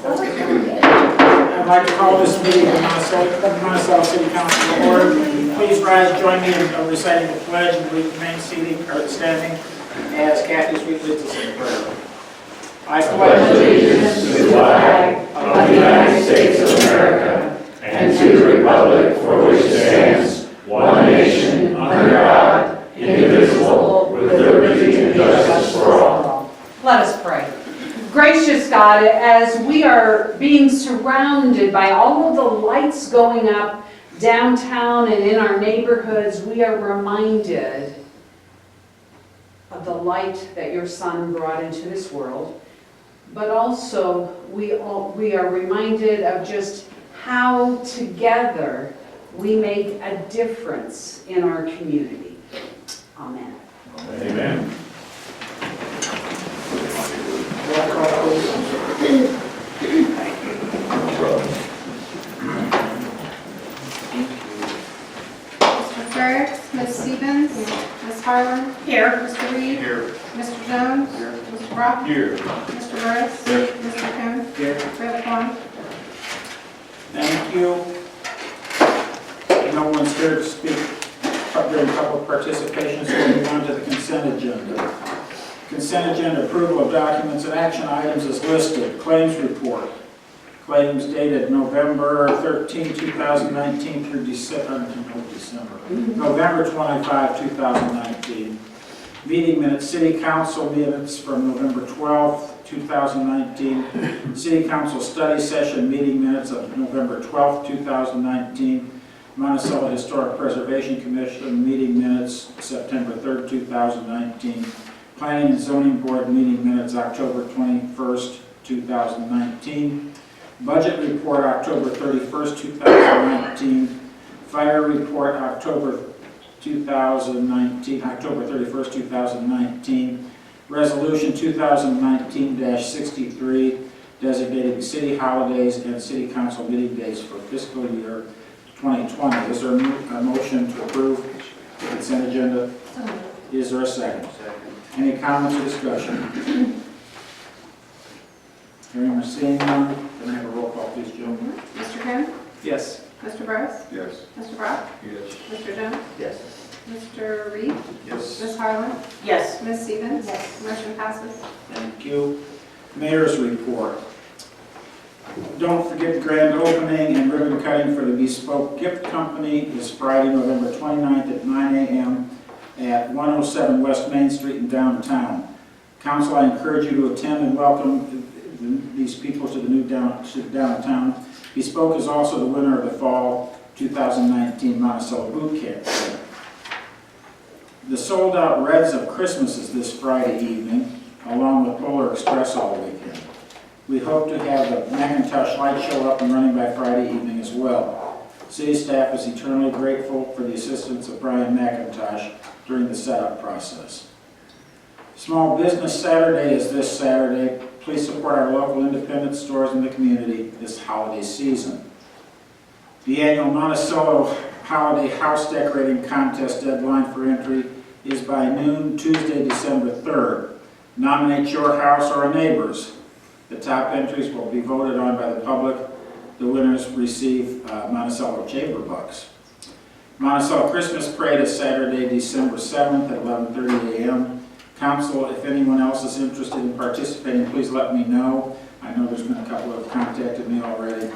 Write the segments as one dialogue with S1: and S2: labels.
S1: I'd like to call this meeting of the Monticello City Council to order. Please rise, join me in reciting the pledge, and we remain standing as Kathy sweetly leads us in prayer. I pledge
S2: allegiance to the flag of the United States of America and to the republic for which it stands, one nation, under God, indivisible, with liberty and justice for all.
S3: Let us pray. Gracious God, as we are being surrounded by all of the lights going up downtown and in our neighborhoods, we are reminded of the light that your Son brought into this world. But also, we are reminded of just how together we make a difference in our community. Amen.
S2: Amen.
S1: roll call, please.
S4: Mr. Ferris, Ms. Stevens, Ms. Harlan.
S3: Here.
S4: Mr. Reed.
S2: Here.
S4: Mr. Jones.
S2: Here.
S4: Mr. Brock.
S2: Here.
S4: Mr. Burris.
S2: Here.
S4: Mr. Coon.
S1: Here.
S4: We have a quorum.
S1: Thank you. No one's here to speak during public participation, so we'll move on to the consent agenda. Consent agenda approval of documents and action items is listed. Claims report. Claims dated November 13, 2019 through November 25, 2019. Meeting minutes, City Council minutes from November 12th, 2019. City Council study session meeting minutes of November 12th, 2019. Monticello Historic Preservation Commission meeting minutes September 3rd, 2019. Planning and Zoning Board meeting minutes October 21st, 2019. Budget report October 31st, 2019. Fire report October 31st, 2019. Resolution 2019-63 designating city holidays and city council meeting days for fiscal year 2020. Is there a motion to approve the consent agenda? Is there a second? Any comments or discussion? Hearing or seeing none, can I have a roll call, please, Joe?
S4: Mr. Coon.
S1: Yes.
S4: Mr. Burris.
S2: Yes.
S4: Mr. Brock.
S2: Yes.
S4: Mr. Jones.
S2: Yes.
S4: Mr. Reed.
S2: Yes.
S4: Ms. Harlan.
S3: Yes.
S4: Ms. Stevens. Yes. Motion passes.
S1: Thank you. Mayor's report. Don't forget the grand opening and ribbon cutting for the Bespoke Gift Company is Friday, November 29th at 9 a.m. at 107 West Main Street in downtown. Council, I encourage you to attend and welcome these people to the new downtown. Bespoke is also the winner of the Fall 2019 Monticello Boot Camp. The sold-out Reds of Christmas is this Friday evening, along with Polar Express all weekend. We hope to have the Macintosh light show up and running by Friday evening as well. City staff is eternally grateful for the assistance of Brian McIntosh during the setup process. Small Business Saturday is this Saturday. Please support our local independent stores in the community this holiday season. The annual Monticello Holiday House Decorating Contest deadline for entry is by noon Tuesday, December 3rd. Nominate your house or a neighbor's. The top entries will be voted on by the public. The winners receive Monticello Chamber Bucks. Monticello Christmas Parade is Saturday, December 7th at 11:30 a.m. Council, if anyone else is interested in participating, please let me know. I know there's been a couple that have contacted me already.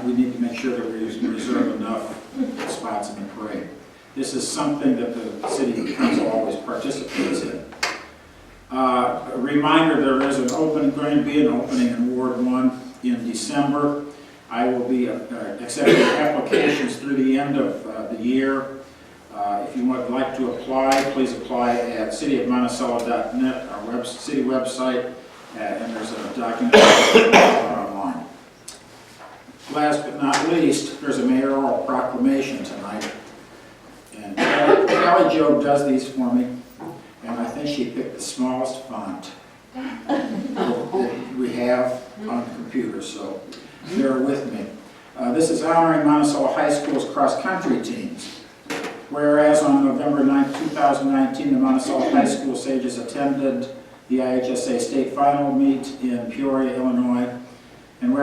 S1: We need to make sure that we reserve enough spots in the parade. This is something that the City Council always participates in. A reminder, there is going to be an opening in Ward 1 in December. I will be accepting applications through the end of the year. If you would like to apply, please apply at cityofmonticello.net, our city website, and there's a document online. Last but not least, there's a mayoral proclamation tonight. And Kelly Jo does these for me, and I think she picked the smallest font that we have on the computer, so bear with me. This is honoring Monticello High School's cross-country teams. Whereas on November 9, 2019, the Monticello High School Sages attended the IHSA State Final meet in Peoria, Illinois,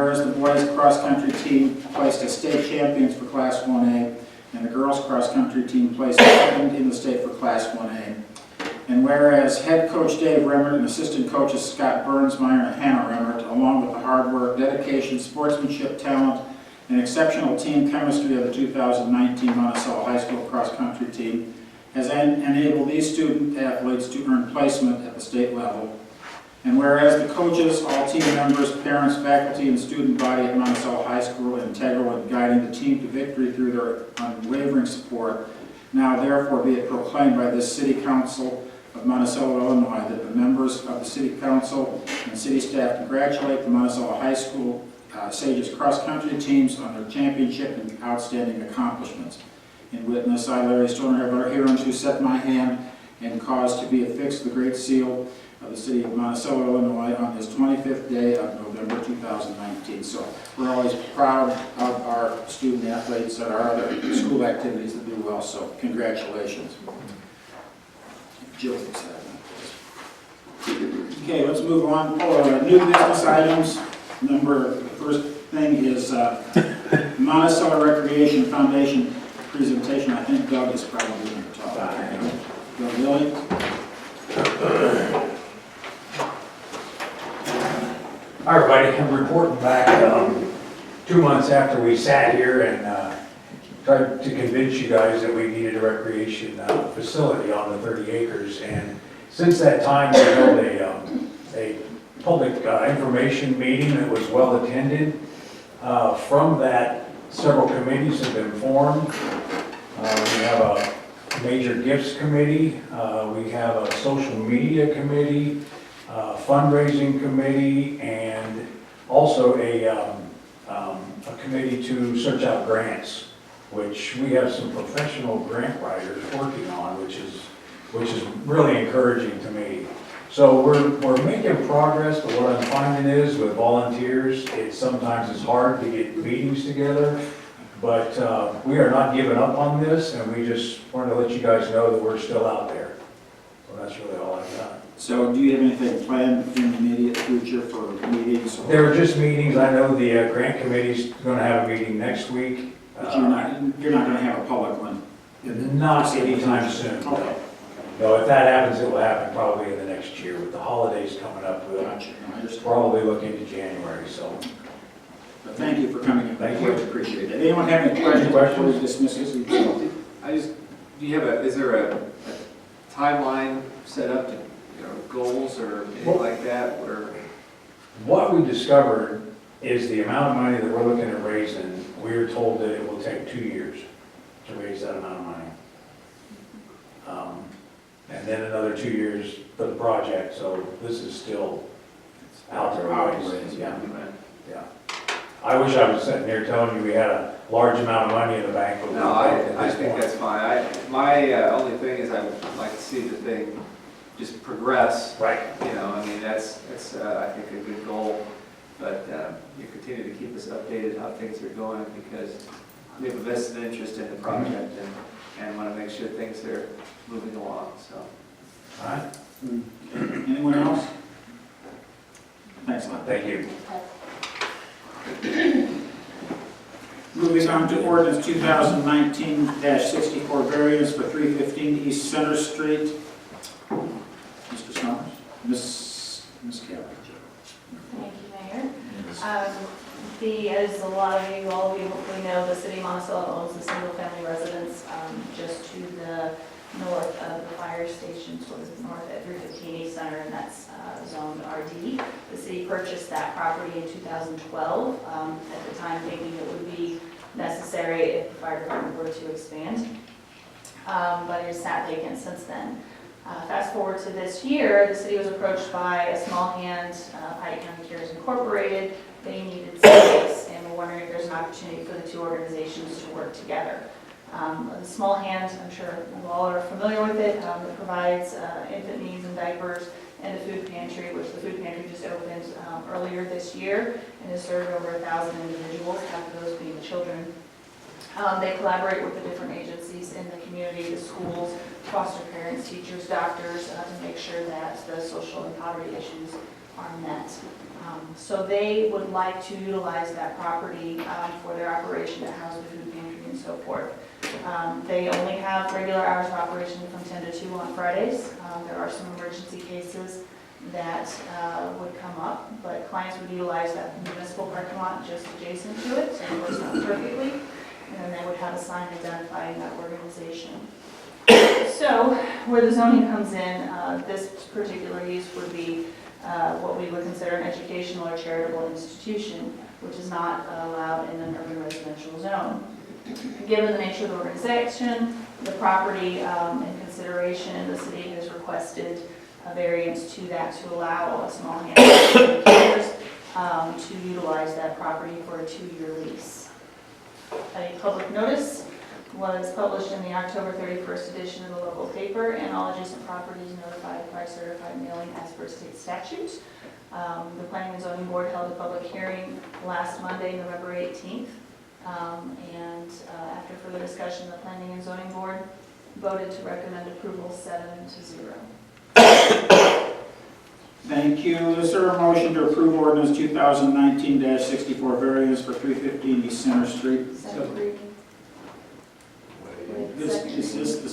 S1: whereas the boys cross-country team placed as state champions for Class 1A, and the girls cross-country team placed second in the state for Class 1A. And whereas head coach Dave Remmert and assistant coaches Scott Burnsmeyer and Hannah Remmert, along with the hard work, dedication, sportsmanship, talent, and exceptional team chemistry of the 2019 Monticello High School cross-country team, has enabled these student athletes to earn placement at the state level. And whereas the coaches, all team members, parents, faculty, and student body at Monticello High School are integral in guiding the team to victory through their unwavering support, now therefore be it proclaimed by this City Council of Monticello, Illinois, that the members of the City Council and City staff congratulate the Monticello High School Sages cross-country teams on their championship and outstanding accomplishments. In witness, I, Larry Stoner, have hereunto set my hand and caused to be affixed the Great Seal of the City of Monticello, Illinois, on this 25th day of November 2019. So we're always proud of our student athletes and our other school activities that do well, so congratulations. Jill can say that. Okay, let's move on. New business items. The first thing is Monticello Recreation Foundation presentation. I think Doug is probably going to talk about it. Doug Lilly.
S5: Hi everybody, I'm reporting back 2 months after we sat here and tried to convince you guys that we needed a recreation facility on the 30 acres. And since that time, we held a public information meeting that was well attended. From that, several committees have been formed. We have a major gifts committee, we have a social media committee, fundraising committee, and also a committee to search out grants, which we have some professional grant writers working on, which is really encouraging to me. So we're making progress, but what I'm finding is with volunteers, sometimes it's hard to get meetings together. But we are not giving up on this, and we just wanted to let you guys know that we're still out there. So that's really all I've got.
S1: So do you have anything planned in the immediate future for meetings?
S5: There are just meetings. I know the grant committee's going to have a meeting next week.
S1: But you're not going to have a public one?
S5: Not anytime soon.
S1: Okay.
S5: No, if that happens, it will happen probably in the next year. With the holidays coming up, we'll
S1: Gotcha. No, I understand.
S5: probably look into January. So
S1: But thank you for coming in.
S5: Thank you.
S1: Much appreciate it. Anyone have any questions before we dismiss this?
S6: Do you have is there a timeline set up to, goals or anything like that, where?
S5: what we discovered is the amount of money that we're looking at raising, we were told that it will take 2 years to raise that amount of money. And then another 2 years for the project, so this is still out there. Yeah. Yeah. I wish I was sitting here telling you we had a large amount of money in the bank, but we
S6: No,
S5: don't at
S6: I
S5: this
S6: think
S5: point.
S6: that's fine. My only thing is I would like to see the thing just progress.
S5: Right.
S6: I mean, that's I think a good goal, but you continue to keep us updated how things are going, because we have a vested interest in the project and want to make sure things are moving along, so.
S5: All right.
S1: Anyone else? Thanks a lot.
S5: Thank you.
S1: Moving on to ordinance 2019-64 variance for 315 East Center Street. Mr. Summers? Miss Cavallo.
S7: Thank you, Mayor. As a lot of you, all of you hopefully know, the city of Monticello owns the single-family residence just to the north of the fire station, sort of north at 315 East Center, and that's zoned RD. The city purchased that property in 2012, at the time thinking it would be necessary if the fire department were to expand, but it's sat vacant since then. Fast forward to this year, the city was approached by a small hand, Pike County Cares Incorporated. They needed space, and we're wondering if there's an opportunity for the two organizations to work together. The small hand, I'm sure you all are familiar with it, it provides infant needs and diapers, and the food pantry, which the food pantry just opened earlier this year and has served over 1,000 individuals, half of those being children. They collaborate with the different agencies in the community, the schools, foster parents, teachers, doctors, to make sure that the social and poverty issues are met. So they would like to utilize that property for their operation to house the food pantry and so forth. They only have regular hours of operation from 10 to 2 on Fridays. There are some emergency cases that would come up, but clients would utilize that municipal parking lot just adjacent to it, so it works out perfectly. And then they would have a sign identifying that organization. So where the zoning comes in, this particular use would be what we would consider an educational or charitable institution, which is not allowed in an urban residential zone. Given the nature of the organization, the property in consideration, the city has requested a variance to that to allow a small handful of employers to utilize that property for a 2-year lease. A public notice was published in the October 31st edition of the local paper, and all adjacent properties notified by certified mailing as per state statute. The Planning and Zoning Board held a public hearing last Monday, November 18th, and after further discussion, the Planning and Zoning Board voted to recommend approval 7-0.
S1: Thank you. Is there a motion to approve ordinance 2019-64 variance for 315 East Center Street?
S7: Second reading.
S1: This is the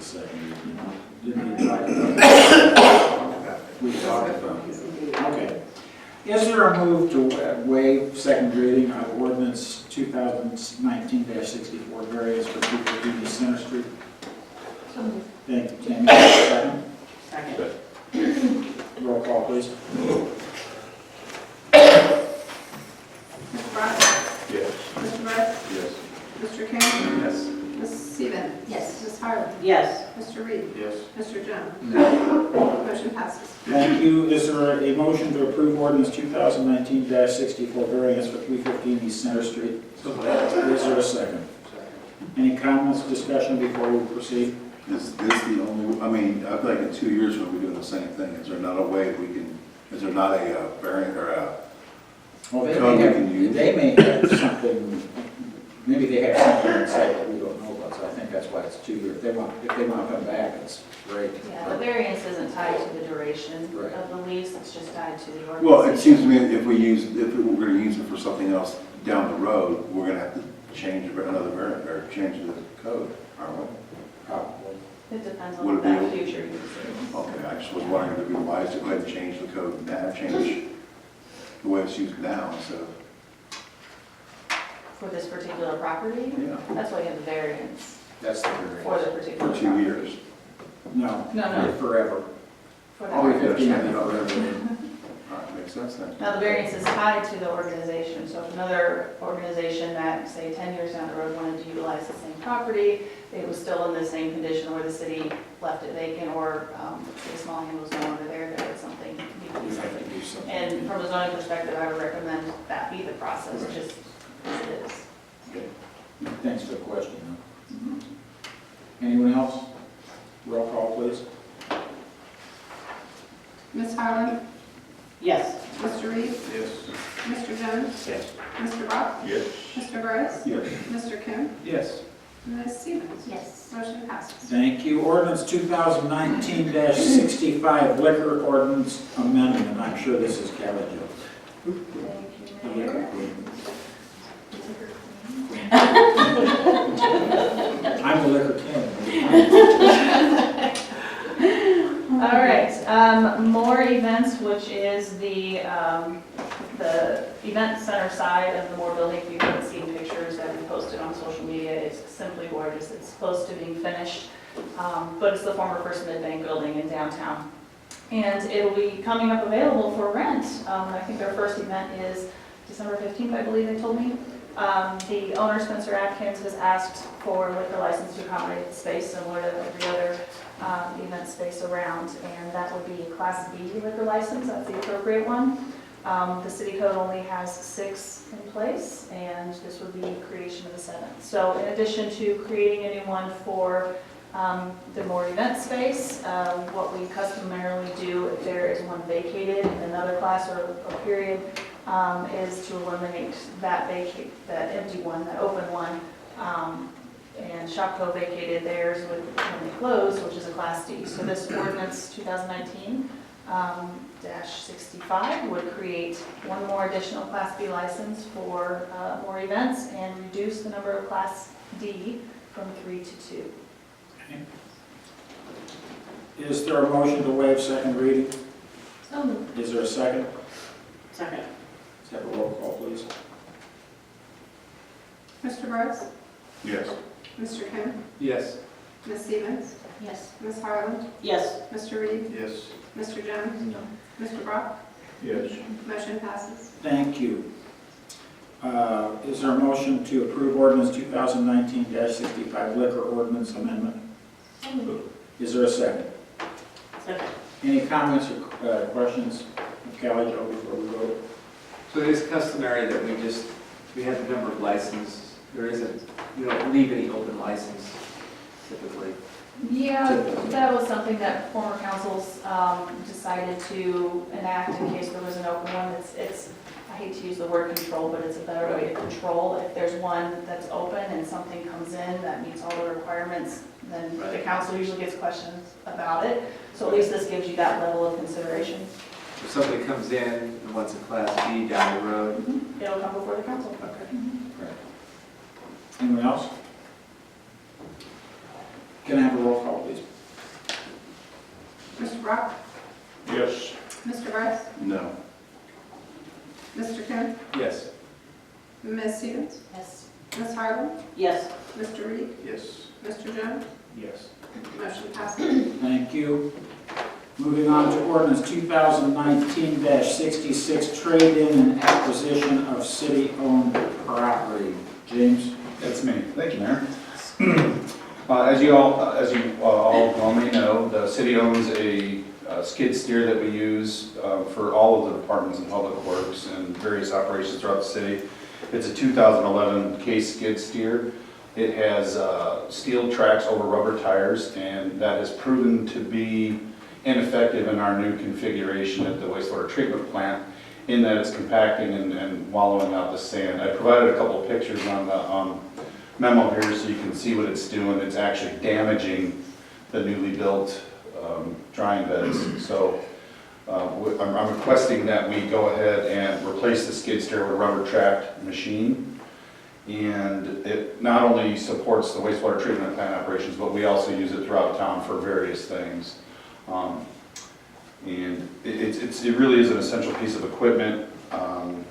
S1: second reading. Didn't we talk about it? We talked about it. Okay. Is there a move to waive second reading of ordinance 2019-64 variance for 315 East Center Street? Thank you, Tammy. Second?
S2: Second.
S1: Roll call, please.
S4: Mr. Brock?
S2: Yes.
S4: Mr. Burris?
S2: Yes.
S4: Mr. King?
S6: Yes.
S4: Ms. Stevens?
S7: Yes.
S4: Ms. Harlan?
S3: Yes.
S4: Mr. Reed?
S2: Yes.
S4: Mr. Jones? Motion passes.
S1: Thank you. Is there a motion to approve ordinance 2019-64 variance for 315 East Center Street? Is there a second? Any comments, discussion before we proceed?
S8: Is this the only, I mean, I feel like in 2 years we'll be doing the same thing. Is there not a way we can, is there not a variant or a
S1: Well,
S8: code we can use?
S1: they may have something, maybe they have something inside that we don't know about, so I think that's why it's 2 years. If they want to come back, it's great.
S7: Yeah, the variance isn't tied to the duration
S1: Right.
S7: of the lease, it's just tied to the ordinance.
S8: Well, it seems to me if we're going to use it for something else down the road, we're going to have to change another variant or change the code, aren't we?
S1: Probably.
S7: It depends
S8: Would
S7: on
S8: it
S7: what that
S8: be-
S7: future use is.
S8: Okay, I just was wondering if it'd be wise to go ahead and change the code now, change the way it's used now instead of,
S7: For this particular property,
S8: yeah,
S7: that's why you have the variance
S1: That's the
S7: for
S1: variance.
S7: the particular
S8: for
S7: property.
S8: 2 years.
S1: No,
S7: No.
S1: forever.
S7: For
S8: Oh,
S7: that.
S8: yeah.
S1: 315 will be forever.
S8: All right, makes sense then.
S7: Now, the variance is tied to the organization, so if another organization that, say, 10 years down the road wanted to utilize the same property, it was still in the same condition where the city left it vacant, or the small hand was no longer there, there was something,
S1: We have to do something.
S7: And from a zoning perspective, I would recommend that be the process,
S1: Right.
S7: just as it is.
S1: Okay. Thanks for the question. Anyone else? Roll call, please.
S4: Ms. Harlan?
S3: Yes.
S4: Mr. Reed?
S2: Yes.
S4: Mr. Jones?
S2: Yes.
S4: Mr. Brock?
S2: Yes.
S4: Mr. Burris?
S8: Yes.
S4: Mr. Kim?
S6: Yes.
S4: Ms. Stevens?
S7: Yes.
S4: Motion passes.
S1: Thank you. Ordinance 2019-65, liquor ordinance amendment. I'm sure this is Kelly Jo.
S7: Thank
S1: The
S7: you,
S1: liquor
S7: Mayor.
S1: queen. I'm the liquor king.
S7: All right, more events, which is the event center side of the Moore Building. If you haven't seen pictures that we posted on social media, it's simply gorgeous. It's close to being finished, but it's the former First Mid-Bank building in downtown. And it'll be coming up available for rent. I think their first event is December 15th, I believe they told me. The owner, Spencer Atkins, has asked for a liquor license to accommodate the space similar to every other event space around, and that would be a Class B liquor license. That's the appropriate one. The city code only has 6 in place, and this would be creation of the 7th. So in addition to creating a new one for the more event space, what we customarily do if there is one vacated in another class or a period is to eliminate that empty one, that open one. And Shopko vacated theirs when they closed, which is a Class D. So this ordinance 2019 -65 would create one more additional Class B license for more events and reduce the number of Class D from 3 to 2.
S1: Is there a motion to waive second reading?
S7: So moved.
S1: Is there a second?
S7: Second.
S1: Let's have a roll call, please.
S4: Mr. Gross?
S8: Yes.
S4: Mr. Kim?
S6: Yes.
S4: Ms. Stevens?
S7: Yes.
S4: Ms. Harlan?
S7: Yes.
S4: Mr. Reed?
S8: Yes.
S4: Mr. Jones? Mr. Brock?
S8: Yes.
S4: Motion passes.
S1: Thank you. Is there a motion to approve ordinance 2019-65 liquor ordinance amendment?
S7: So moved.
S1: Is there a second?
S7: Second.
S1: Any comments or questions of Kelly Jo before we vote?
S6: So it is customary that we have the number of licenses. There isn't, we don't leave any open license typically.
S7: Yeah, that was something that former councils decided to enact in case there was an open one. It's, I hate to use the word control, but it's a better way to control. If there's one that's open and something comes in that meets all the requirements, then the council usually gets questions about it. So at least this gives you that level of consideration.
S6: If somebody comes in and wants a Class B down the road,
S7: It'll come before the council.
S6: okay.
S1: Anyone else? Can I have a roll call, please?
S4: Mr. Brock?
S8: Yes.
S4: Mr. Gross?
S8: No.
S4: Mr. Kim?
S6: Yes.
S4: Ms. Stevens?
S7: Yes.
S4: Ms. Harlan?
S7: Yes.
S4: Mr. Reed?
S8: Yes.
S4: Mr. Jones?
S6: Yes.
S4: Motion passes.
S1: Thank you. Moving on to ordinance 2019-66, trade-in and acquisition of city-owned property. James?
S9: That's me. Thank you, Mayor. As you all normally know, the city owns a skid steer that we use for all of the departments in public works and various operations throughout the city. It's a 2011 case skid steer. It has steel tracks over rubber tires, and that has proven to be ineffective in our new configuration at the wastewater treatment plant, in that it's compacting and wallowing out the sand. I provided a couple of pictures on the memo here so you can see what it's doing. It's actually damaging the newly built drying beds. So I'm requesting that we go ahead and replace the skid steer with a rubber tracked machine. And it not only supports the wastewater treatment plant operations, but we also use it throughout town for various things. And it really is an essential piece of equipment. And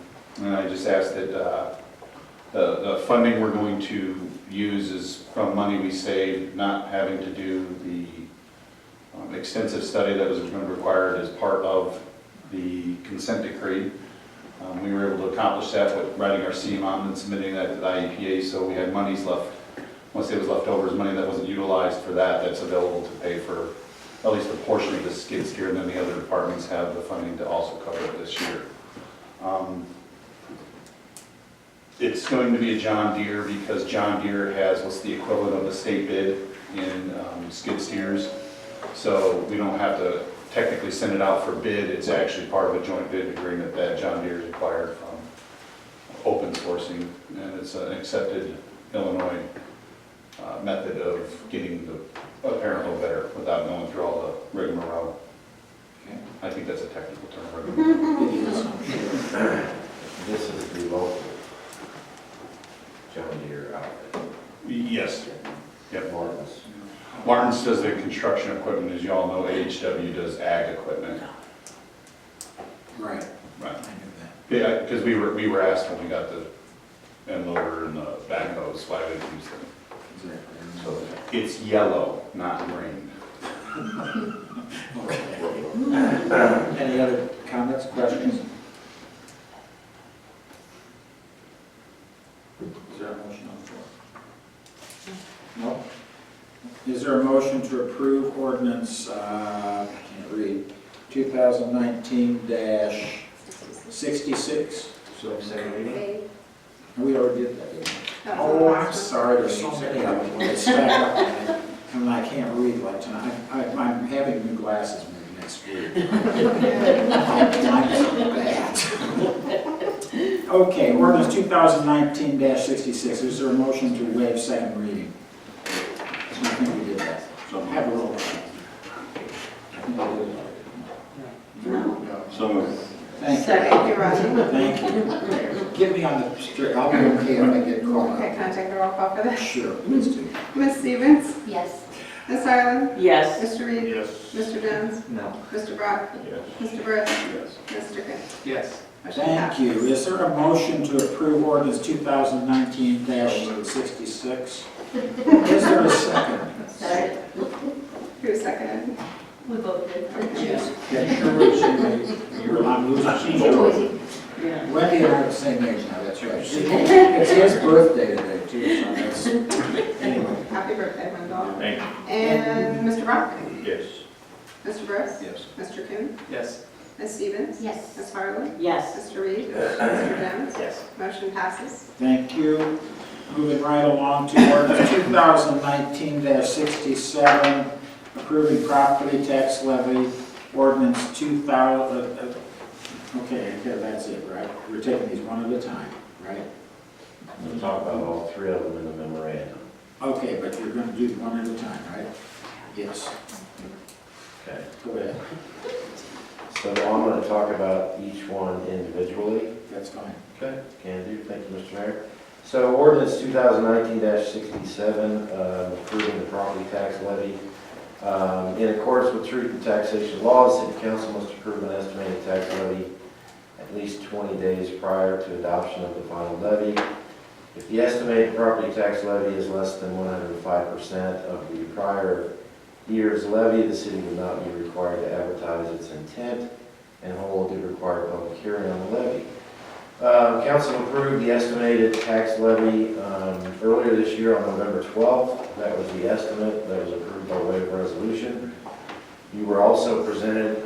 S9: I just ask that the funding we're going to use is from money we saved, not having to do the extensive study that was going to be required as part of the consent decree. We were able to accomplish that with writing our CMOM and submitting that to the IEPA, so we had monies left. Once it was left over, is money that wasn't utilized for that's available to pay for at least a portion of the skid steer, and then the other departments have the funding to also cover it this year. It's going to be a John Deere because John Deere has what's the equivalent of the state bid in skid steers. So we don't have to technically send it out for bid. It's actually part of a joint bid agreement that John Deere is required from open sourcing. And it's an accepted Illinois method of getting the apparent little better without going through all the rigmarole.
S1: Okay.
S9: I think that's a technical term.
S2: This is the local John Deere outfit.
S9: Yes. Yep.
S2: Martin's.
S9: Martin's does the construction equipment, as you all know. AHW does ag equipment.
S1: Right.
S9: Right.
S1: I knew that.
S9: Yeah, because we were asked when we got the end loader and the backhoes why we didn't use them. So it's yellow, not green.
S1: Okay. Any other comments, questions? Is there a motion on the floor? No? Is there a motion to approve ordinance, I can't read, 2019-66?
S6: So second reading?
S1: We already did that, didn't we?
S4: That was on
S1: Oh,
S4: the
S1: I'm
S4: last
S1: sorry, there's so many of them. They stack up, and I can't read like tonight. I'm having new glasses maybe next week. Okay, ordinance 2019-66, is there a motion to waive second reading? I think we did that, so have a roll call. I think we did it already.
S4: Thank you, Rodney.
S1: Thank you. Get me on the straight, I'll be okay if I get caught
S4: Okay,
S1: up.
S4: can I take the roll call for this?
S1: Sure, please do.
S4: Ms. Stevens?
S7: Yes.
S4: Ms. Harlan?
S3: Yes.
S4: Mr. Reed?
S2: Yes.
S4: Mr. Jones?
S6: No.
S4: Mr. Brock?
S2: Yes.
S4: Mr. Burris?
S8: Yes.
S4: Mr. King?
S6: Yes.
S4: Motion
S1: Thank
S4: passes.
S1: you. Is there a motion to approve ordinance 2019-66? Is there a second?
S7: Sorry,
S4: Who seconded?
S7: we both did.
S1: Okay, sure, I'm losing. Wendy and I are the same age now, that's right. It's his birthday today, too, so that's, anyway.
S4: Happy birthday, Wendell.
S2: Thank you.
S4: And Mr. Brock?
S2: Yes.
S4: Mr. Burris?
S8: Yes.
S4: Mr. King?
S6: Yes.
S4: Ms. Stevens?
S7: Yes.
S4: Ms. Harlan?
S3: Yes.
S4: Mr. Reed? Mr. Jones?
S6: Yes.
S4: Motion passes.
S1: Thank you. Moving right along to ordinance 2019-67, approving property tax levy, ordinance 2000, okay, that's it, right? We're taking these one at a time, right?
S10: We'll talk about all three of them in the memorandum.
S1: Okay, but you're going to do one at a time, right? Yes.
S10: Okay.
S1: Go ahead.
S10: So I'm going to talk about each one individually.
S1: That's fine.
S10: Okay. Can do. Thank you, Mr. Mayor. So ordinance 2019-67, approving the property tax levy. In accordance with truth and taxation laws, City Council must approve an estimated tax levy at least 20 days prior to adoption of the final levy. If the estimated property tax levy is less than 105% of the prior year's levy, the city would not be required to advertise its intent and hold the required public hearing on the levy. Council approved the estimated tax levy earlier this year on November 12th. That was the estimate that was approved by way of resolution. You were also presented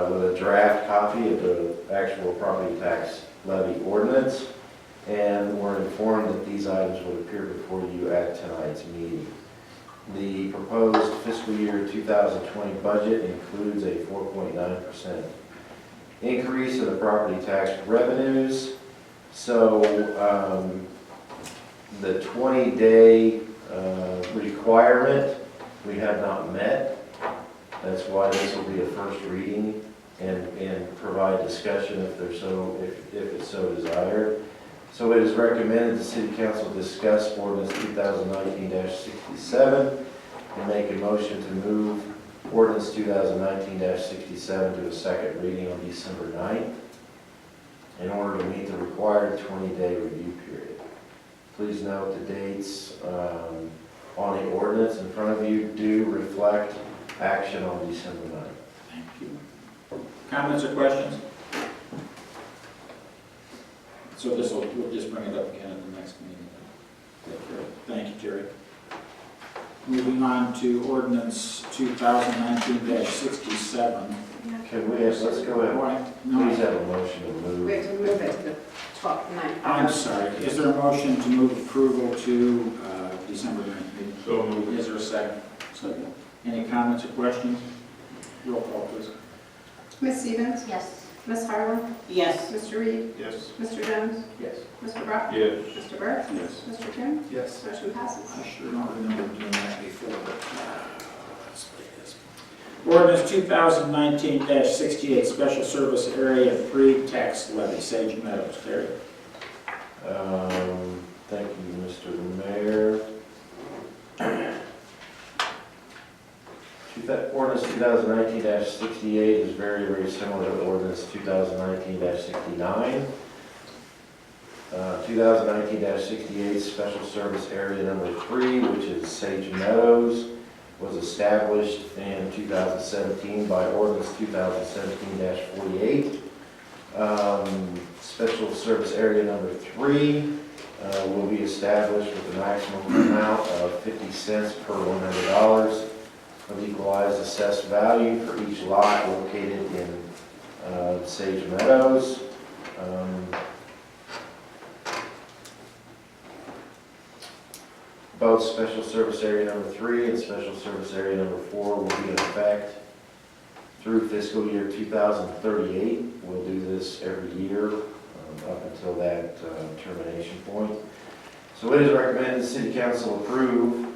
S10: with a draft copy of the actual property tax levy ordinance and were informed that these items would appear before you at tonight's meeting. The proposed fiscal year 2020 budget includes a 4.9% increase in the property tax revenues. So the 20-day requirement we have not met. That's why this will be a first reading and provide discussion if it's so desired. So it is recommended the City Council discuss ordinance 2019-67 and make a motion to move ordinance 2019-67 to a second reading on December 9th in order to meet the required 20-day review period. Please note the dates on the ordinance in front of you do reflect action on December 9th.
S1: Thank you. Comments or questions? So we'll just bring it up again at the next meeting. Thank you, Terry. Moving on to ordinance 2019-67.
S10: Can we have, let's go ahead. Please have a motion to
S4: We
S10: move.
S4: have to move it to the 12th night.
S1: I'm sorry, is there a motion to move approval to December 9th meeting?
S2: So moved.
S1: Is there a second? Second. Any comments or questions? Roll call, please.
S4: Ms. Stevens?
S7: Yes.
S4: Ms. Harlan?
S3: Yes.
S4: Mr. Reed?
S2: Yes.
S4: Mr. Jones?
S1: Yes.
S4: Mr. Brock?
S2: Yes.
S4: Mr. Burris?
S8: Yes.
S4: Mr. King?
S6: Yes.
S4: Motion passes.
S1: I sure don't remember doing that before, but let's play this. Ordinance 2019-68, Special Service Area 3 Tax Levy, Sage Meadows. Terry?
S10: Thank you, Mr. Mayor. Ordinance 2019-68 is very, very similar to ordinance 2019-69. 2019-68 Special Service Area Number 3, which is Sage Meadows, was established in 2017 by ordinance 2017-48. Special Service Area Number 3 will be established with a maximum amount of 50 cents per $100 of equalized assessed value for each lot located in Sage Meadows. Both Special Service Area Number 3 and Special Service Area Number 4 will be in effect through fiscal year 2038. We'll do this every year up until that termination point. So it is recommended the City Council approve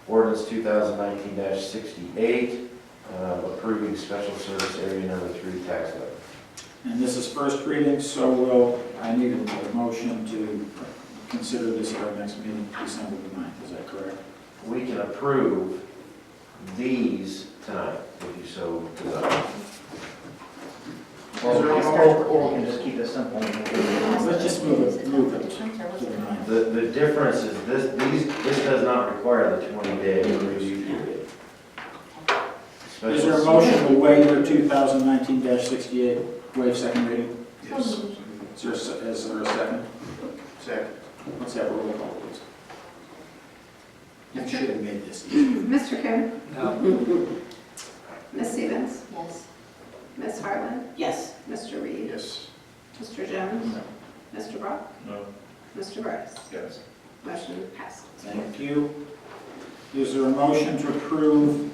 S10: ordinance 2019-68, approving Special Service Area Number 3 tax levy.
S1: And this is first reading, so I need a motion to consider this at our next meeting, December the 9th. Is that correct?
S10: We can approve these tonight, if you so desire.
S1: Is there a
S2: Or we can just keep it simple.
S1: Let's just move it to the 9th.
S10: The difference is this does not require the 20-day review period.
S1: Is there a motion to waive the 2019-68, waive second reading?
S8: Yes.
S1: Is there a second?
S8: Second.
S1: Let's have a roll call, please. You should have made this easy.
S4: Mr. Coon?
S6: No.
S4: Ms. Stevens?
S7: Yes.
S4: Ms. Harlan?
S7: Yes.
S4: Mr. Reed?
S8: Yes.
S4: Mr. Jones? Mr. Brock?
S2: No.
S4: Mr. Burris?
S8: Yes.
S4: Motion passes.
S1: Thank you. Is there a motion to approve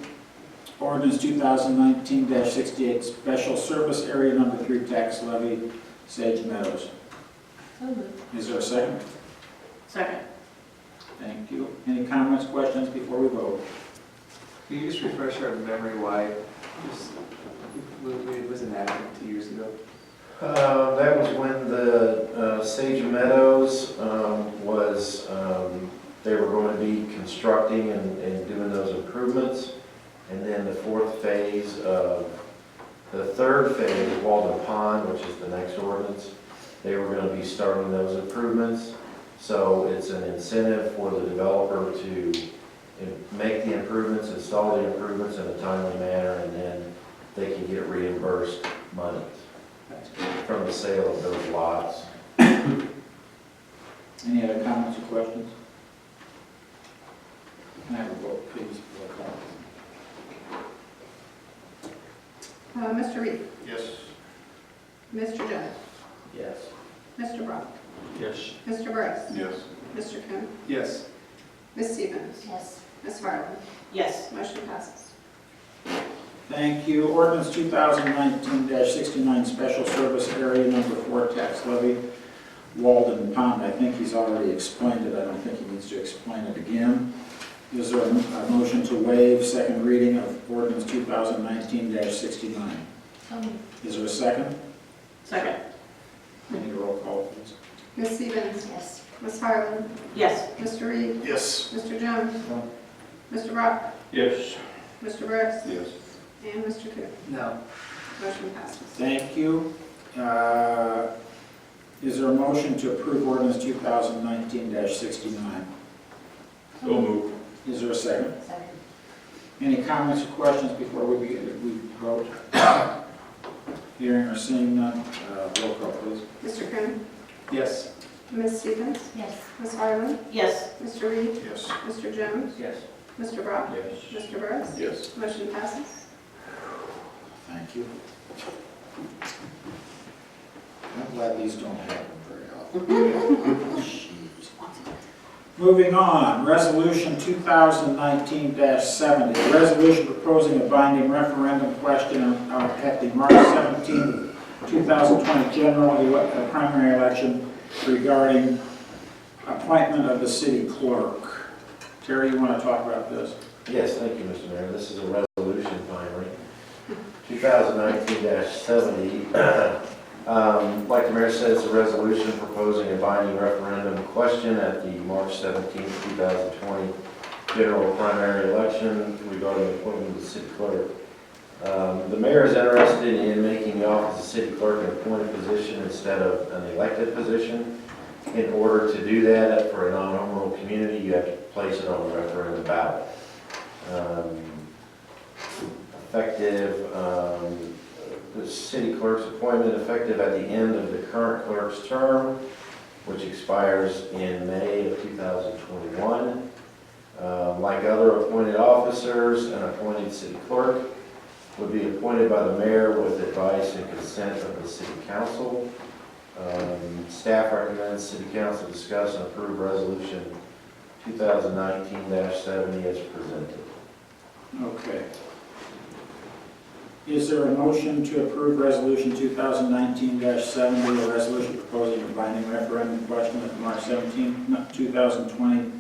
S1: ordinance 2019-68, special service area number 3 tax levy, Sage Meadows?
S7: So moved.
S1: Is there a second?
S7: Second.
S1: Thank you. Any comments, questions before we vote?
S6: Can you just refresh our memory why this was enacted 2 years ago?
S10: That was when the Sage Meadows they were going to be constructing and doing those improvements. And then the third phase, Walden Pond, which is the next ordinance, they were going to be starting those improvements. So it's an incentive for the developer to make the improvements, install the improvements in a timely manner, and then they can get reimbursed money from the sale of those lots.
S1: Any other comments or questions? Can I have a vote, please? Roll call.
S4: Mr. Reed?
S8: Yes.
S4: Mr. Jones?
S10: Yes.
S4: Mr. Brock?
S2: Yes.
S4: Mr. Burris?
S8: Yes.
S4: Mr. Coon?
S6: Yes.
S4: Ms. Stevens?
S7: Yes.
S4: Ms. Harlan?
S7: Yes.
S4: Motion passes.
S1: Thank you. Ordinance 2019-69, special service area number 4 tax levy, Walden Pond. I think he's already explained it. I don't think he needs to explain it again. Is there a motion to waive second reading of ordinance 2019-69?
S7: So moved.
S1: Is there a second?
S7: Second.
S1: I need a roll call, please.
S4: Ms. Stevens?
S7: Yes.
S4: Ms. Harlan?
S7: Yes.
S4: Mr. Reed?
S8: Yes.
S4: Mr. Jones?
S10: No.
S4: Mr. Brock?
S2: Yes.
S4: Mr. Burris?
S8: Yes.
S4: And Mr. Coon?
S6: No.
S4: Motion passes.
S1: Thank you. Is there a motion to approve ordinance 2019-69?
S2: So moved.
S1: Is there a second?
S7: Second.
S1: Any comments or questions before we vote? Hearing or seeing none, roll call, please.
S4: Mr. Coon?
S6: Yes.
S4: Ms. Stevens?
S7: Yes.
S4: Ms. Harlan?
S7: Yes.
S4: Mr. Reed?
S8: Yes.
S4: Mr. Jones?
S6: Yes.
S4: Mr. Brock?
S2: Yes.
S4: Mr. Burris?
S8: Yes.
S4: Motion passes.
S1: Thank you. I'm glad these don't happen very often. Jeez. Moving on, resolution 2019-70, a resolution proposing a binding referendum question at the March 17, 2020 general primary election regarding appointment of the city clerk. Terry, you want to talk about this?
S10: Yes, thank you, Mr. Mayor. This is a resolution finally, 2019-70. Like the mayor said, it's a resolution proposing a binding referendum question at the March 17, 2020 general primary election regarding the appointment of the city clerk. The mayor is interested in making the office of city clerk an appointed position instead of an elected position. In order to do that for a non-home rule community, you have to place it on the referendum ballot. The city clerk's appointment effective at the end of the current clerk's term, which expires in May of 2021. Like other appointed officers, an appointed city clerk would be appointed by the mayor with advice and consent of the city council. Staff recommends city council discuss and approve resolution 2019-70 as presented.
S1: Okay. Is there a motion to approve resolution 2019-70, a resolution proposing a binding referendum question at the March 17, 2020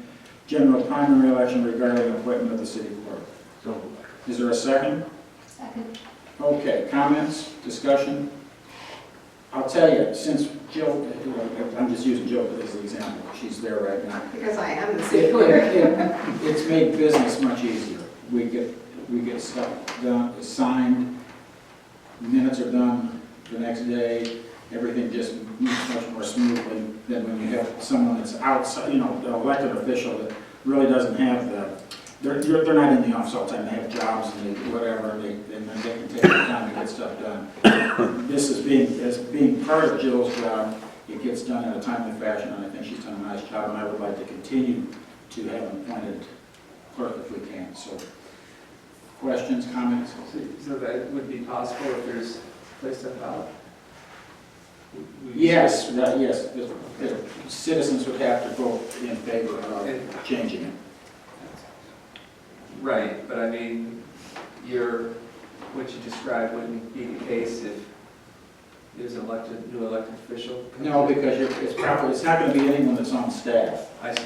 S1: general primary election regarding the appointment of the city clerk?
S10: So,
S1: Is there a second?
S7: Second.
S1: Okay, comments, discussion? I'll tell you, since Jill, I'm just using Jill as an example, she's there right now.
S4: Because I am the city clerk.
S1: It's made business much easier. We get stuff done, signed, minutes are done the next day, everything just moves much more smoothly than when you have someone that's outside, an elected official that really doesn't have they're not in the office all the time, they have jobs and whatever, and then they can take the time to get stuff done. This is being part of Jill's job, it gets done in a timely fashion, and I think she's done a nice job, and I would like to continue to have an appointed clerk if we can. So, questions, comments?
S6: So that would be possible if there's placed on the ballot?
S1: Yes, yes, the citizens would have to vote in favor of changing it.
S6: Right, but I mean, what you described wouldn't be the case if there's an new elected official?
S1: No, because it's not going to be anyone that's on staff.
S6: I see.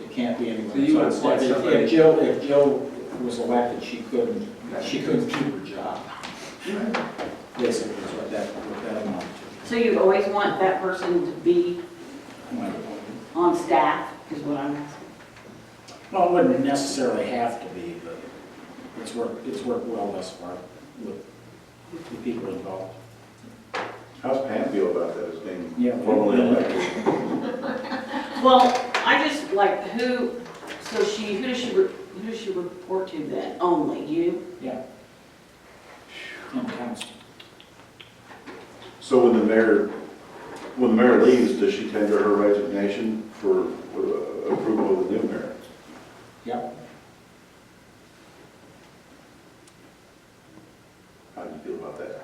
S1: It can't be anyone
S6: So you
S1: that's on
S6: would
S1: staff.
S6: appoint somebody-
S1: If Jill was elected, she couldn't keep her job. Basically, is what that amounted
S11: So you always want that person to be
S1: to.
S11: on staff, is what I'm asking.
S1: Well, it wouldn't necessarily have to be, but it's worked well thus far with the people involved.
S8: How's Pam feel about that as being
S1: Yeah.
S8: formally elected?
S11: Well, I just like who does she report to then? Only you?
S1: Yeah. And council.
S8: So when the mayor leaves, does she tender her resignation for approval of the new mayor?
S1: Yep.
S8: How do you feel about that?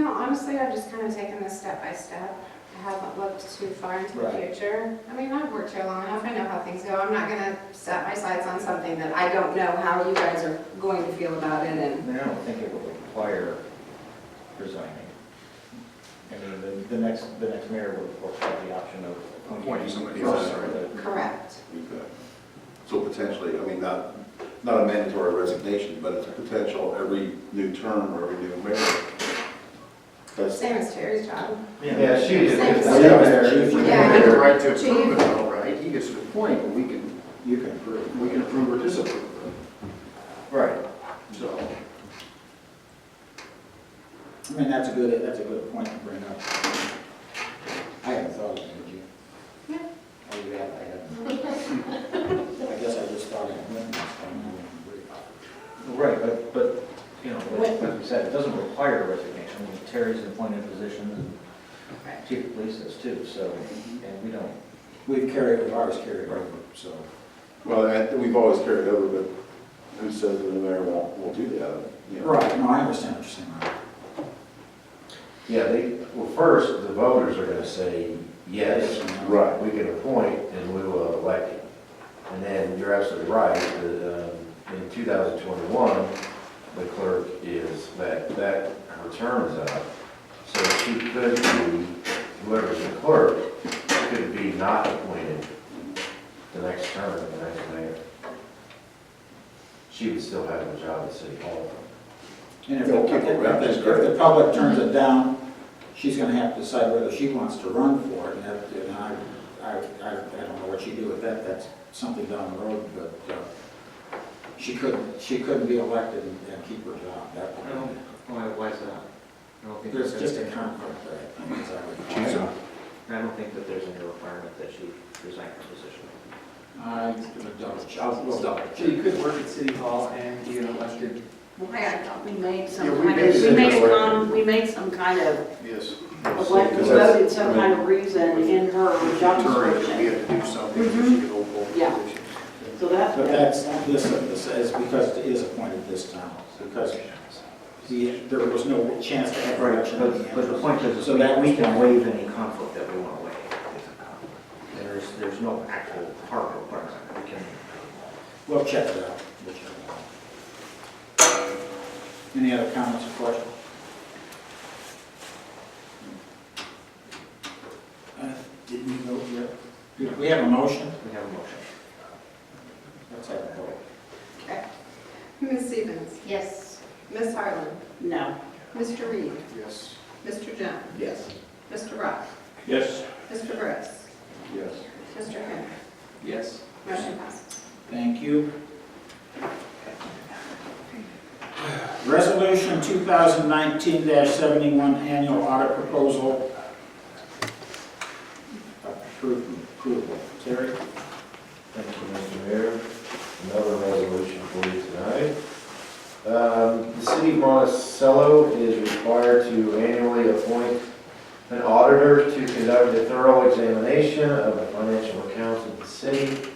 S4: Honestly, I've just kind of taken this step by step. I haven't looked too far into the
S1: Right.
S4: future. I mean, I've worked here long enough. I know how things go. I'm not going to set my sights on something that I don't know how you guys are going to feel about it. And
S12: I don't think it will require resigning. I mean, the next mayor would of course have the option of appointing somebody else.
S4: correct.
S8: Okay. So potentially, I mean, not a mandatory resignation, but it's a potential every new term or every new mayor. That's
S4: Same as Terry's job.
S10: Yeah, she is.
S4: Same.
S1: Yeah.
S4: Yeah.
S13: the right to
S4: Chief.
S13: approve it though, right? He gets to appoint, but you can approve or disapprove of it.
S12: Right.
S13: So,
S1: I mean, that's a good point to bring up. I hadn't thought of it, did you?
S4: Yeah.
S1: Oh, you have, I haven't. I guess I just thought I went this time.
S12: Right, but, like we said, it doesn't require a resignation. I mean, Terry's an appointed position, and chief of police is too, so, and we don't.
S1: We've always carried over, so.
S8: Well, we've always carried over, but who says that the mayor won't do that? You know?
S1: Right, no, I understand what you're saying.
S10: Yeah, first, the voters are gonna say, yes,
S8: Right.
S10: we can appoint and we will elect him. And then you're absolutely right, in 2021, the clerk is, that her term is up. So she could be, whoever's the clerk, could be not appointed the next term, the next mayor. She would still have a job at City Hall.
S1: And if
S8: They'll kick it around,
S1: if the public turns it down, she's gonna have to decide whether she wants to run for it. And I don't know what she'd do with that, that's something down the road, but she couldn't be elected and keep her job. That would-
S6: Why is that? I don't think
S1: There's
S6: that's-
S1: just a conflict there, I think, is that what-
S12: I don't think that there's any requirement that she resign her position.
S1: We'll double
S6: So you
S1: check.
S6: could work at City Hall and be an elected,
S11: Well, I thought we made some
S13: Yeah, we
S11: kind
S13: made
S11: of,
S13: it
S11: we made some kind of,
S13: yes.
S11: like, we voted some kind of reason in her job
S13: Deterring, we
S11: description.
S13: had to do something, so she could hold both
S11: Yeah.
S13: positions.
S11: So that's.
S1: But this is because it is appointed this time, because there was no chance to have election.
S12: But the point is,
S1: So that
S12: we
S1: was
S12: can
S1: fine.
S12: waive any conflict that we want to waive. There's no actual hard requirement. We can.
S1: We'll check it out. We'll check it out. Any other comments or questions? Did we vote yet? Did we have a motion?
S12: We have a motion.
S1: Let's have a vote.
S4: Okay. Ms. Stevens?
S7: Yes.
S4: Ms. Harlan?
S11: No.
S4: Mr. Reed?
S13: Yes.
S4: Mr. Jones?
S13: Yes.
S4: Mr. Rock?
S2: Yes.
S4: Mr. Gross?
S13: Yes.
S4: Mr. Kim?
S6: Yes.
S4: Motion passes.
S1: Thank you. Resolution 2019-71 annual audit proposal. Approval. Terry?
S10: Thank you, Mr. Mayor. Another resolution for you tonight. The city of Monticello is required to annually appoint an auditor to conduct a thorough examination of the financial accounts of the city.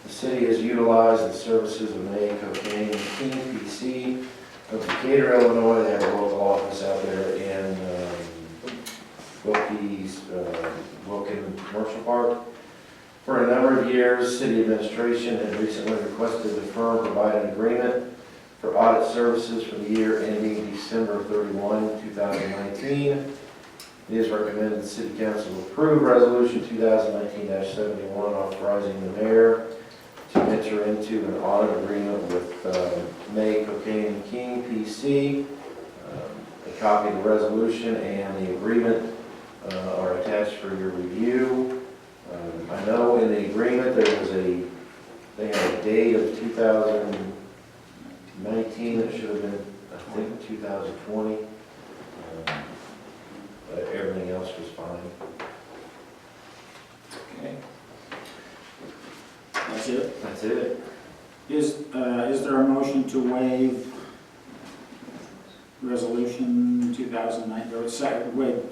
S10: The city has utilized the services of May Cocaine and King PC of Decatur, Illinois. They have a local office out there in Wilkin Commercial Park. For a number of years, city administration has recently requested the firm provide an agreement for audit services for the year ending December 31, 2019. It is recommended the city council approve resolution 2019-71 authorizing the mayor to enter into an audit agreement with May Cocaine and King PC. A copy of the resolution and the agreement are attached for your review. I know in the agreement they had a date of 2019 that should have been, I think, 2020. But everything else was fine.
S1: Okay. That's it?
S10: That's it.
S1: Is there a motion to waive resolution 2009, or second reading,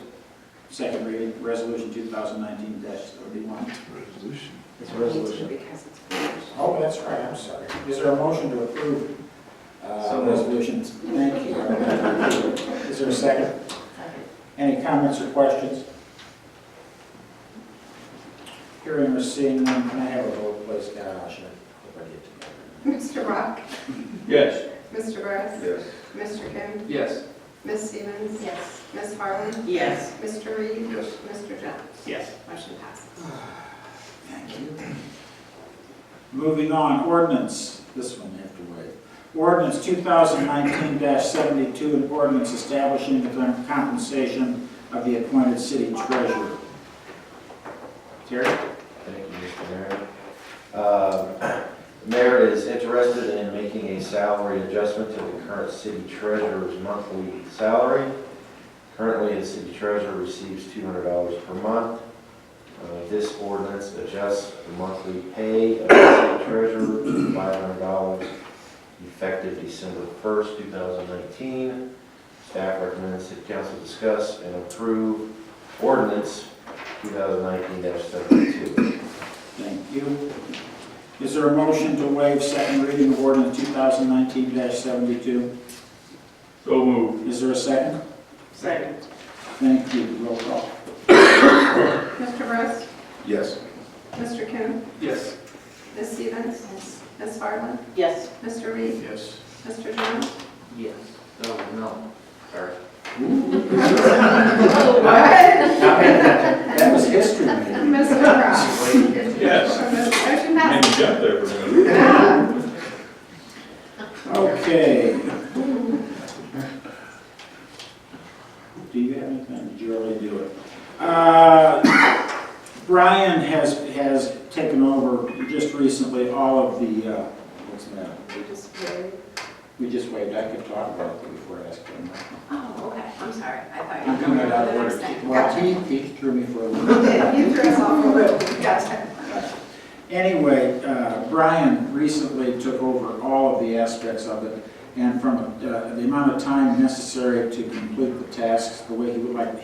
S1: resolution 2019-31?
S10: Resolution.
S9: It's a resolution.
S4: Because it's finished.
S1: Oh, that's right, I'm sorry. Is there a motion to approve
S6: So moved.
S1: resolutions? Thank you. Is there a second? Any comments or questions? Hearing or seeing none, can I have a vote, please? Gosh, I hope I get together.
S4: Mr. Rock?
S2: Yes.
S4: Mr. Gross?
S13: Yes.
S4: Mr. Kim?
S6: Yes.
S4: Ms. Stevens? Yes. Ms. Harlan?
S11: Yes.
S4: Mr. Reed?
S13: Yes.
S4: Mr. Jones?
S2: Yes.
S4: Motion passes.
S1: Thank you. Moving on, ordinance, this one you have to wait. Ordinance 2019-72, an ordinance establishing the compensation of the appointed city treasurer. Terry?
S10: Thank you, Mr. Mayor. The mayor is interested in making a salary adjustment to the current city treasurer's monthly salary. Currently, the city treasurer receives $200 per month. This ordinance adjusts the monthly pay of the city treasurer to $500 effective December 1st, 2019. Staff recommends city council discuss and approve ordinance 2019-72.
S1: Thank you. Is there a motion to waive second reading of ordinance 2019-72?
S2: So moved.
S1: Is there a second?
S11: Second.
S1: Thank you. Roll call.
S4: Mr. Gross?
S13: Yes.
S4: Mr. Kim?
S6: Yes.
S4: Ms. Stevens? Yes. Ms. Harlan?
S11: Yes.
S4: Mr. Reed?
S13: Yes.
S4: Mr. Jones?
S12: Yes. No, no. Sorry.
S1: That was history, man.
S4: Mr. Rock?
S2: Yes.
S4: Motion
S2: Made
S4: passes.
S2: me jump there for a minute.
S4: Yeah.
S1: Okay. Do you have anything? Did you already do it? Brian has taken over just recently all of the, what's that? We just waived. I could talk about it before I asked him.
S4: Oh, okay, I'm sorry, I thought you
S1: I'm
S4: were
S1: coming
S4: going to
S1: out
S4: the
S1: of
S4: next
S1: order.
S4: thing.
S1: Well,
S4: Gotcha.
S1: he threw me for a loop.
S4: You threw us off a loop, gotcha.
S1: Anyway, Brian recently took over all of the aspects of it, and from the amount of time necessary to complete the tasks, the way he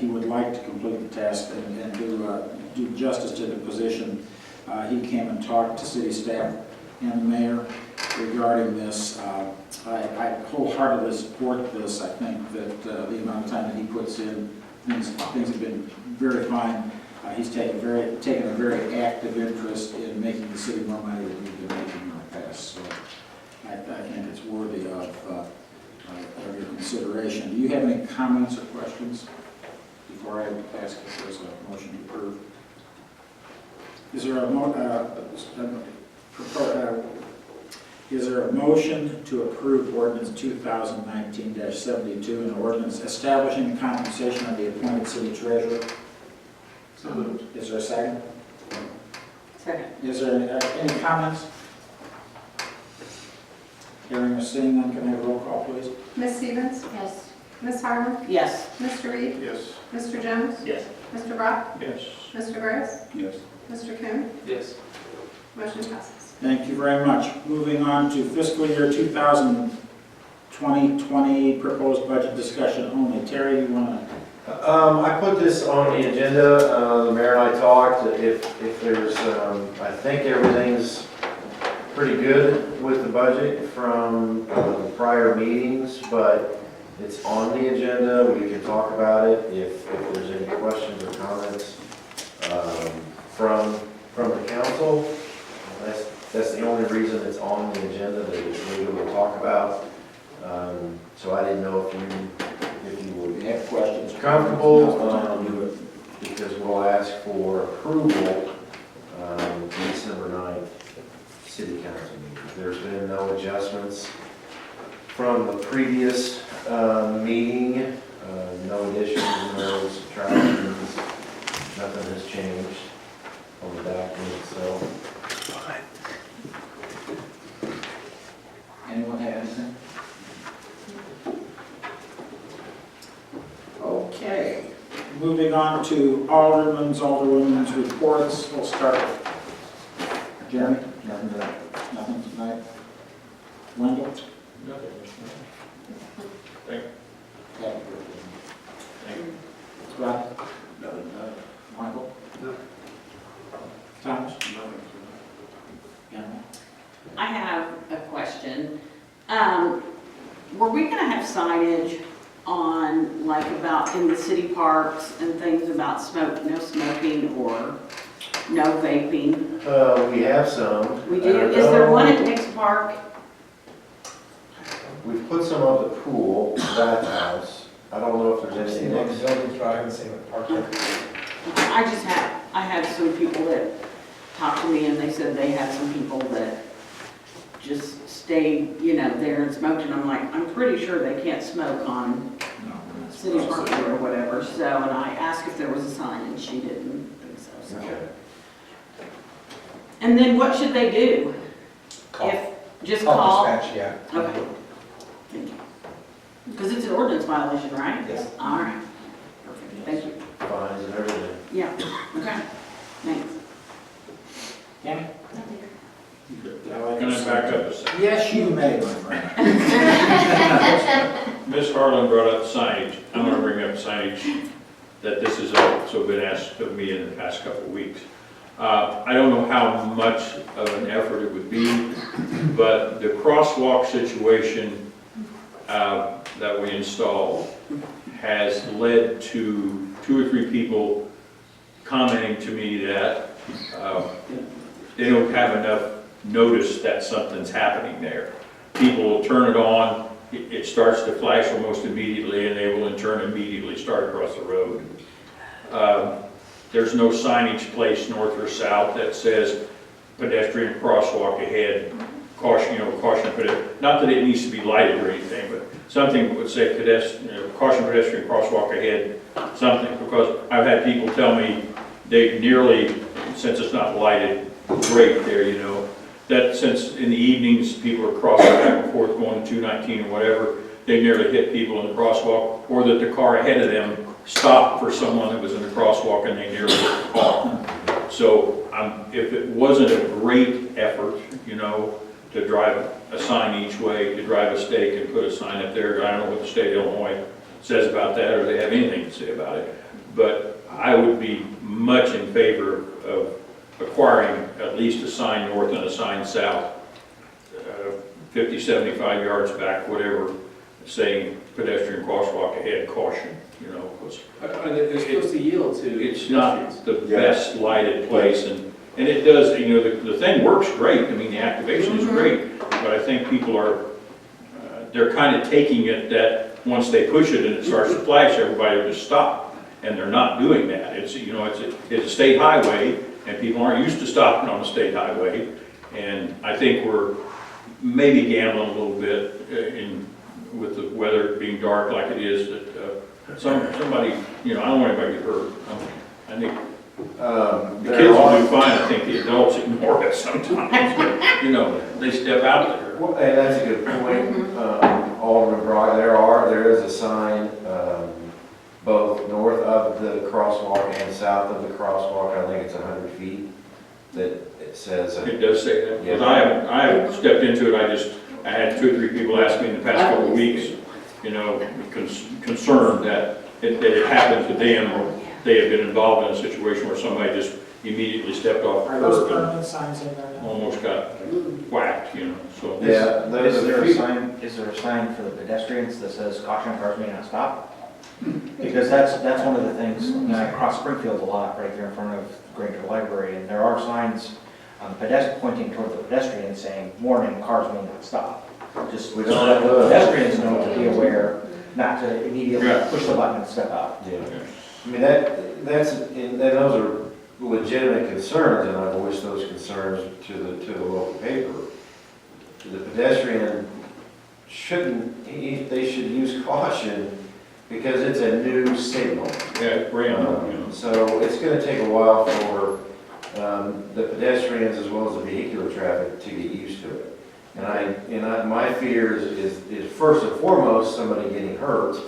S1: would like to complete the task and do justice to the position, he came and talked to city staff and the mayor regarding this. I wholeheartedly support this. I think that the amount of time that he puts in, things have been very fine. He's taken a very active interest in making the city more money than we've been making in the past. So I think it's worthy of your consideration. Do you have any comments or questions before I ask if there's a motion to approve? Is there a motion to approve ordinance 2019-72, an ordinance establishing the compensation of the appointed city treasurer?
S13: So moved.
S1: Is there a second?
S11: Second.
S1: Is there any comments? Hearing or seeing none, can I have a roll call, please?
S4: Ms. Stevens?
S7: Yes.
S4: Ms. Harmon?
S11: Yes.
S4: Mr. Reed?
S13: Yes.
S4: Mr. Jones?
S2: Yes.
S4: Mr. Brock?
S2: Yes.
S4: Mr. Gross?
S8: Yes.
S4: Mr. Coon?
S6: Yes.
S4: Motion passes.
S1: Thank you very much. Moving on to fiscal year 2020 proposed budget discussion only. Terry, you want to?
S10: I put this on the agenda, the mayor and I talked, if there's, I think everything's pretty good with the budget from prior meetings, but it's on the agenda, we can talk about it if there's any questions or comments from the council. That's the only reason it's on the agenda, that it's legal to talk about. So I didn't know if you would
S1: We have questions.
S10: comfortable, because we'll ask for approval December 9th city council meeting. There's been no adjustments from the previous meeting, no additions, no subtractions, nothing has changed on the document itself.
S1: Anyone have anything? Okay, moving on to alderwomen's reports. We'll start with Jeremy. Nothing tonight. Wendell?
S2: Nothing.
S1: Thank you. Scott?
S8: Nothing.
S1: Michael?
S13: No.
S1: Thomas?
S13: Nothing.
S1: Anna?
S11: I have a question. Were we gonna have signage on, like, about in the city parks and things about no smoking or no vaping?
S10: We have some.
S11: We do? Is there one at Nick's Park?
S10: We've put some on the pool, that house. I don't know if there's any next.
S11: I had some people that talked to me and they said they had some people that just stayed, there and smoked, and I'm like, I'm pretty sure they can't smoke on city property or whatever, so, and I asked if there was a sign, and she didn't think so, so.
S10: Okay.
S11: And then what should they do? Just call?
S5: Dispatch, yeah.
S11: Okay. Thank you. Because it's an ordinance violation, right?
S5: Yes.
S11: All right. Perfect, thank you.
S10: Fines and everything.
S11: Yeah, okay, thanks.
S1: Tammy?
S2: Can I back up a second?
S1: Yes, you may, my friend.
S2: Ms. Harlan brought up signage. I'm going to bring up signage that this has also been asked of me in the past couple of weeks. I don't know how much of an effort it would be, but the crosswalk situation that we installed has led to 2 or 3 people commenting to me that they don't have enough notice that something's happening there. People will turn it on, it starts to flash almost immediately, and they will in turn immediately start across the road. There's no signage placed north or south that says pedestrian crosswalk ahead, caution, caution pedestrian. Not that it needs to be lighted or anything, but something would say caution pedestrian crosswalk ahead, something, because I've had people tell me they nearly, since it's not lighted, great there, that since in the evenings people are crossing back and forth going to 219 or whatever, they nearly hit people in the crosswalk, or that the car ahead of them stopped for someone that was in the crosswalk and they nearly caught. So if it wasn't a great effort, to drive a sign each way, to drive a stake and put a sign up there, I don't know what the state of Illinois says about that, or they have anything to say about it, but I would be much in favor of acquiring at least a sign north and a sign south, 50, 75 yards back, whatever, saying pedestrian crosswalk ahead, caution,
S6: They're supposed to yield to.
S2: It's not the best lighted place, and it does, the thing works great, the activation is great, but I think people are, they're kind of taking it that once they push it and it starts to flash, everybody will just stop, and they're not doing that. It's a state highway, and people aren't used to stopping on a state highway, and I think we're maybe gambling a little bit with the weather being dark like it is, that somebody, I don't want anybody to get hurt. I think the kids will do fine. I think the adults ignore it sometimes. They step out there.
S10: Well, and that's a good point, Alderman Brock. There is a sign both north of the crosswalk and south of the crosswalk. I think it's 100 feet that it says.
S2: It does say that.
S10: Yeah.
S2: Because I haven't stepped into it. I had 2 or 3 people ask me in the past couple of weeks, concerned that it happened to them, or they have been involved in a situation where somebody just immediately stepped off the
S1: Are those
S2: curb
S1: permanent signs in there
S2: and
S1: now?
S2: almost got whacked, so.
S10: Yeah, those
S12: Is
S10: are
S12: there
S10: the
S12: a sign, is there a sign for the pedestrians that says caution, cars may not stop? Because that's one of the things, I cross Springfield a lot, right there in front of Granger Library, and there are signs on the pointing toward the pedestrians saying, warning, cars may not stop. Just so that the pedestrians know to be aware, not to immediately push the button and step out.
S10: Yeah. I mean, and those are legitimate concerns, and I voiced those concerns to the local paper. The pedestrian they should use caution because it's a new signal.
S2: Yeah, it's brand new,
S10: So it's going to take a while for the pedestrians as well as the vehicular traffic to get used to it. And my fear is first and foremost somebody getting hurt,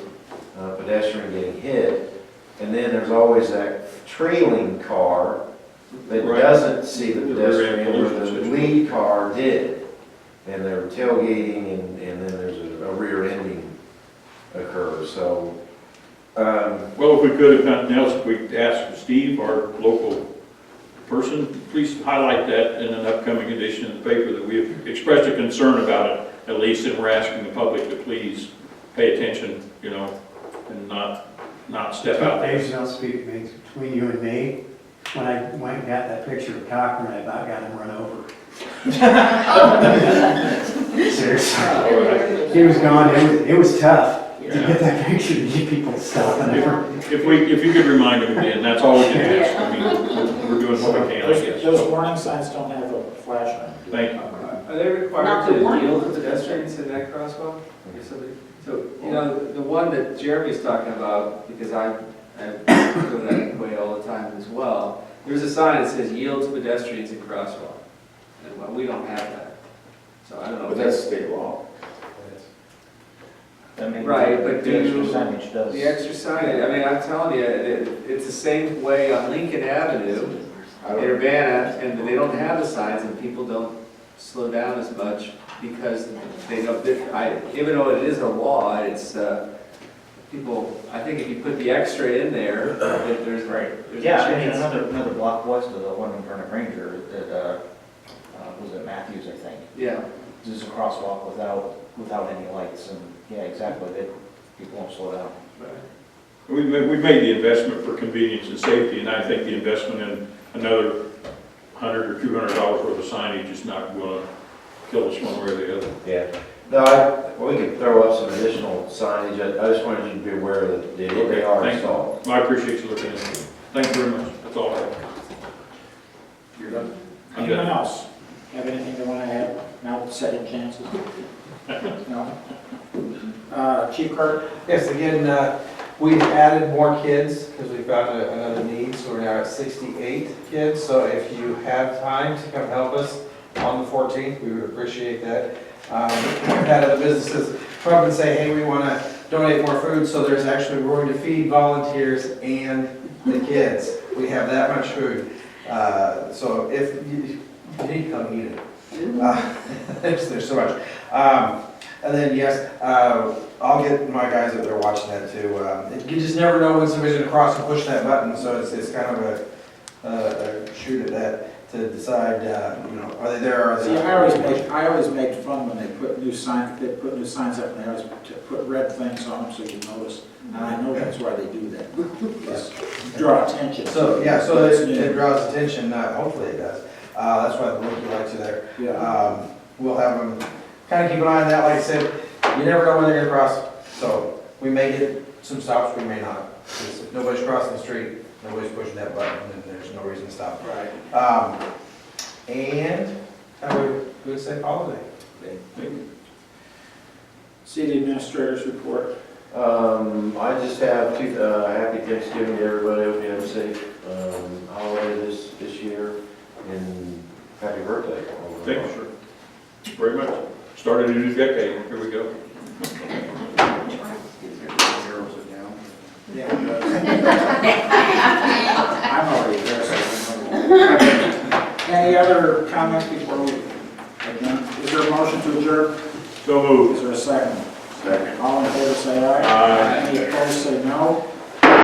S10: pedestrian getting hit, and then there's always that trailing car that doesn't see the pedestrian, or the lead car did, and they're tailgating, and then there's a rear ending occurs. So,
S2: well, if we could, if nothing else, if we ask Steve, our local person, please highlight that in an upcoming edition of the paper that we have expressed a concern about it, at least, and we're asking the public to please pay attention, and not step out there.
S14: Dave's not speaking between you and me. When I went and got that picture of Cochran, I about got him run over. Seriously. He was gone. It was tough to get that picture to get people to stop.
S2: If you could remind them again, that's all we can ask. I mean, we're doing what we can, I guess.
S1: Those warning signs don't have a flash on them.
S2: Thank you.
S6: Are they required to yield to pedestrians in that crosswalk? So, the one that Jeremy's talking about, because I go that way all the time as well, there's a sign that says yield to pedestrians in crosswalk. And we don't have that. So I don't know.
S8: But that's state law.
S6: Right, but
S12: the extra signage does.
S6: The extra signage, I mean, I'm telling you, it's the same way on Lincoln Avenue in Urbana, and they don't have the signs, and people don't slow down as much because they don't, even though it is a law, it's, people, I think if you put the extra in there, there's a
S12: Yeah, I mean,
S6: chance.
S12: another block west of the one in front of Granger, that, was it Matthews, I think?
S6: Yeah.
S12: There's a crosswalk without any lights, and, yeah, exactly, people won't slow down.
S6: Right.
S2: We've made the investment for convenience and safety, and I think the investment in another $100 or $200 worth of signage is not going to kill us one way or the other.
S10: Yeah. No, we could throw up some additional signage. I just wanted you to be aware that they are
S2: Thank you.
S10: installed.
S2: I appreciate you looking into it. Thank you very much. That's all I have.
S1: You're done.
S2: I'm
S1: Anyone
S2: done.
S1: else have anything they want to add? Now, second chances? No? Chief Kirk?
S15: Yes, again, we've added more kids because we've got another need, so we're now at 68 kids. So if you have time to come help us on the 14th, we would appreciate that. We've had other businesses come up and say, hey, we want to donate more food, so there's actually, we're going to feed volunteers and the kids. We have that much food. So if you need to come eat it. There's so much. And then, yes, I'll get my guys up there watching that too. You just never know when somebody's going to cross and push that button, so it's kind of a shoot at that to decide, are they there or are they
S1: See,
S15: not?
S1: I always make fun when they put new signs up and they always put red things on them so you notice. And I know that's why they do that. Because draw attention.
S15: So, yeah, so it draws attention, hopefully it does. That's why the Loki likes you there.
S1: Yeah.
S15: We'll have them kind of keep an eye on that. Like I said, you never know when they're gonna cross. So we may get some stops, we may not. Because if nobody's crossing the street, nobody's pushing that button, then there's no reason to stop.
S1: Right.
S15: And have a good safe holiday.
S1: City Administrator's report.
S10: I just have happy Thanksgiving to everybody. Hope you have a safe holiday this year, and happy birthday.
S2: Thank you, sir. Very much. Started a new decade. Here we go.
S1: Yeah, it does. I'm already there, so. Any other comments before we adjourn? Is there a motion to adjourn?
S2: So moved.
S1: Is there a second?
S8: Second.
S1: All in favor, say aye.
S2: Aye.
S1: Any opposed, say no.